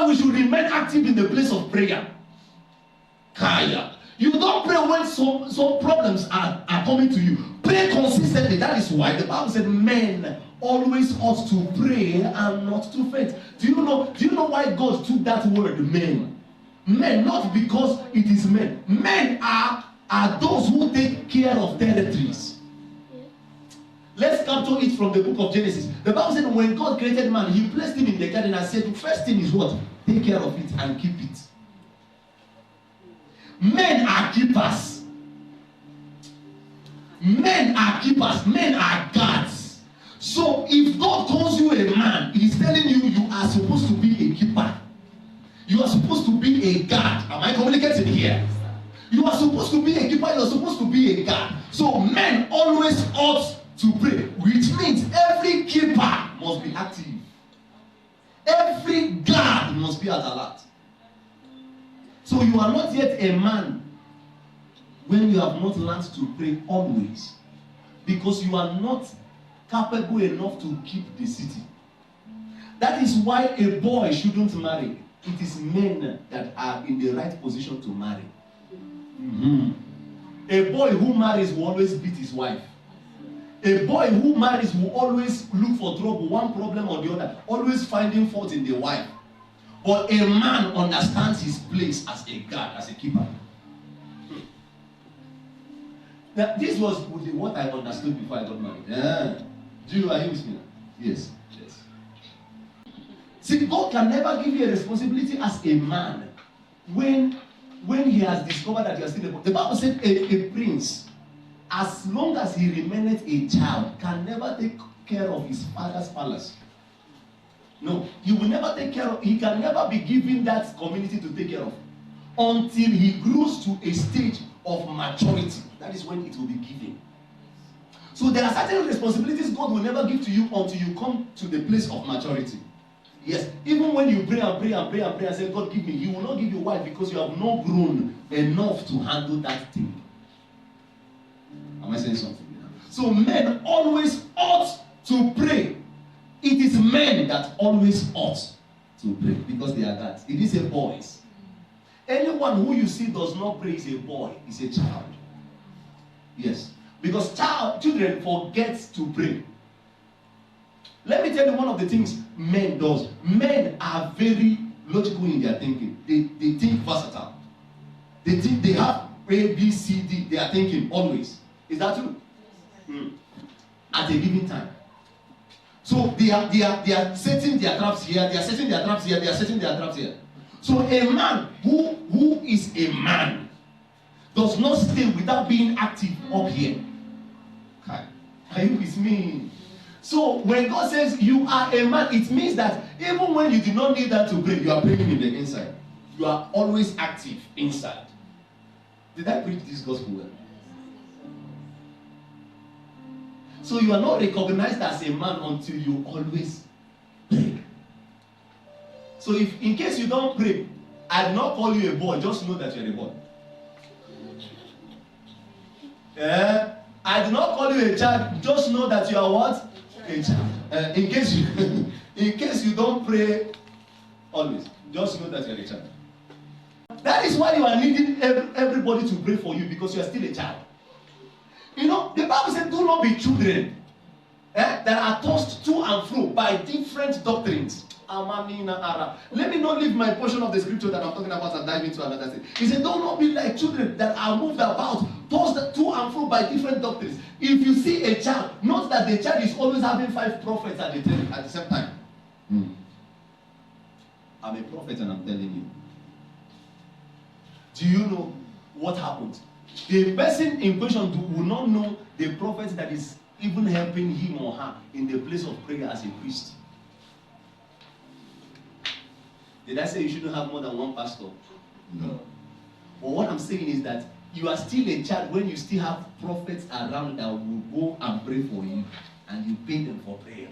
why we should remain active in the place of prayer. Kaya. You don't pray when some problems are coming to you. Pray consistently. That is why the Bible said men always ought to pray and not to faint. Do you know why God took that word men? Men, not because it is men. Men are those who take care of territories. Let's capture it from the book of Genesis. The Bible said when God created man, he placed him in the garden and said, the first thing is what? Take care of it and keep it. Men are keepers. Men are keepers. Men are guards. So if God calls you a man, he is telling you you are supposed to be a keeper. You are supposed to be a guard. Am I communicating here? You are supposed to be a keeper. You are supposed to be a guard. So men always ought to pray, which means every keeper must be active. Every guard must be at alert. So you are not yet a man when you have not learned to pray always, because you are not capable enough to keep the city. That is why a boy shouldn't marry. It is men that are in the right position to marry. A boy who marries will always beat his wife. A boy who marries will always look for trouble, one problem or the other, always finding fault in the wife. But a man understands his place as a guard, as a keeper. Now, this was what I understood before I got married. Do you agree with me? Yes. See, God can never give you a responsibility as a man when he has discovered that you are still a boy. The Bible said a prince, as long as he remaineth a child, can never take care of his father's palace. No, he will never take care of, he can never be given that community to take care of until he grows to a stage of maturity. That is when it will be given. So there are certain responsibilities God will never give to you until you come to the place of maturity. Yes, even when you pray and say, God give me, he will not give you why, because you have not grown enough to handle that thing. Am I saying something? So men always ought to pray. It is men that always ought to pray because they are gods. It is a boys. Anyone who you see does not pray is a boy, is a child. Yes, because children forget to pray. Let me tell you one of the things men does. Men are very logical in their thinking. They think versatile. They think they have A, B, C, D. They are thinking always. Is that true? At a given time. So they are setting their traps here. They are setting their traps here. They are setting their traps here. So a man who is a man does not stay without being active up here. Are you with me? So when God says you are a man, it means that even when you do not need that to pray, you are praying in the inside. You are always active inside. Did I preach this gospel well? So you are not recognized as a man until you always pray. So if in case you don't pray, I do not call you a boy, just know that you are a boy. I do not call you a child, just know that you are what? A child. In case you don't pray always, just know that you are a child. That is why you are needing everybody to pray for you, because you are still a child. You know, the Bible said, do not be children that are tossed to and fro by different doctrines. Let me not leave my portion of the scripture that I'm talking about and dive into another thing. He said, do not be like children that are moved about, tossed to and fro by different doctrines. If you see a child, note that the child is always having 5 prophets at the same time. I'm a prophet and I'm telling you. Do you know what happened? The person in question will not know the prophet that is even helping him or her in the place of prayer as a priest. Did I say you shouldn't have more than one pastor? No. But what I'm saying is that you are still a child when you still have prophets around that will go and pray for you, and you pay them for prayer.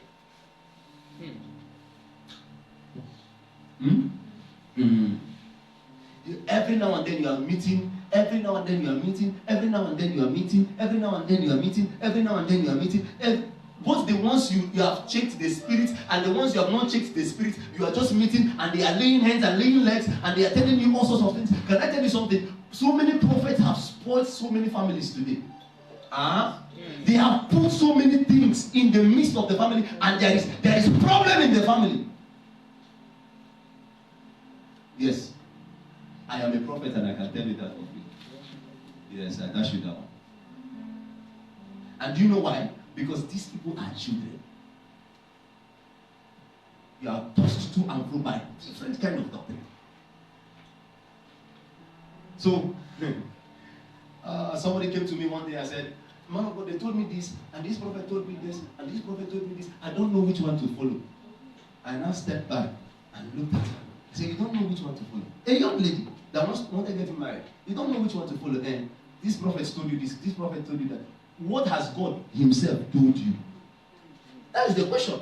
Every now and then you are meeting. Every now and then you are meeting. Every now and then you are meeting. Every now and then you are meeting. Every now and then you are meeting. Both the ones you have checked the spirit and the ones you have not checked the spirit, you are just meeting and they are laying hands and laying legs and they are telling you all sorts of things. Can I tell you something? So many prophets have spoiled so many families today. They have put so many things in the midst of the family, and there is problem in the family. Yes, I am a prophet and I can tell you that for free. Yes, I dash you down. And do you know why? Because these people are children. You are tossed to and fro by different kind of doctrine. So, somebody came to me one day and said, "Man of God, they told me this, and this prophet told me this, and this prophet told me this. I don't know which one to follow." I now stepped back and looked at her. I said, "You don't know which one to follow? A young lady that wanted to get married. You don't know which one to follow. And this prophet told you this prophet told you that. What has God himself told you?" That is the question.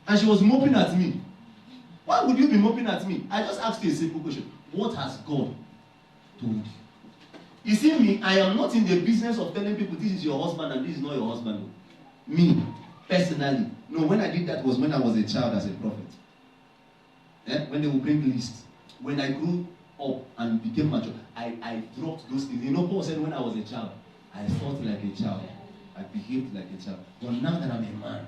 And she was moping at me. Why would you be moping at me? I just asked you a simple question. What has God told you? You see me, I am not in the business of telling people this is your husband and this is not your husband. Me, personally. No, when I did that was when I was a child as a prophet. When they would bring lists. When I grew up and became mature, I dropped those things. You know, Paul said when I was a child, I thought like a child. I behaved like a child. But now that I'm a man,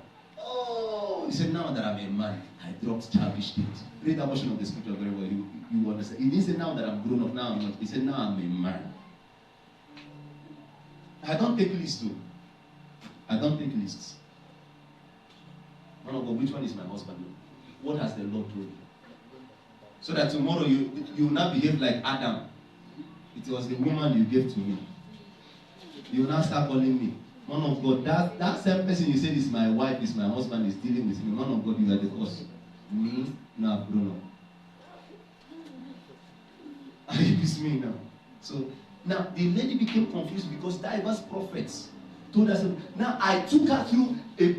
he said, now that I'm a man, I dropped childish things. Read that portion of the scripture very well. You understand. He didn't say now that I'm grown up, now I'm not. He said, now I'm a man. I don't take lists too. I don't take lists. Man of God, which one is my husband? What has the Lord told you? So that tomorrow you will not behave like Adam. It was the woman you gave to me. You will not start calling me. Man of God, that same person you said is my wife, is my husband, is dealing with me. Man of God, you are the cause. Me, now I've grown up. Are you with me now? So now the lady became confused because diverse prophets told us. Now I took her through a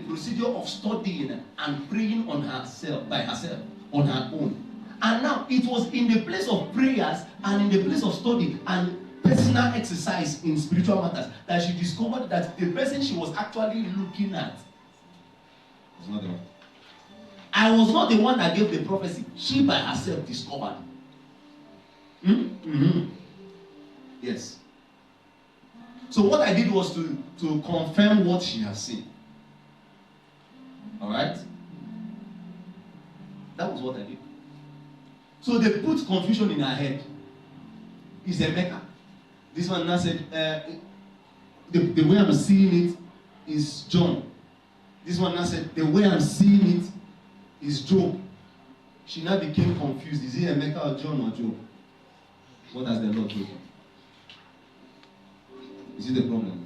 procedure of studying and praying on herself, by herself, on her own. And now it was in the place of prayers and in the place of study and personal exercise in spiritual matters that she discovered that the person she was actually looking at was not the one. I was not the one that gave the prophecy. She by herself discovered. Yes. So what I did was to confirm what she has seen. Alright? That was what I did. So they put confusion in her head. It's a Mecca. This one now said, the way I'm seeing it is John. This one now said, the way I'm seeing it is Job. She now became confused. Is it Emeka or John or Job? What has the Lord told you? Is it the problem?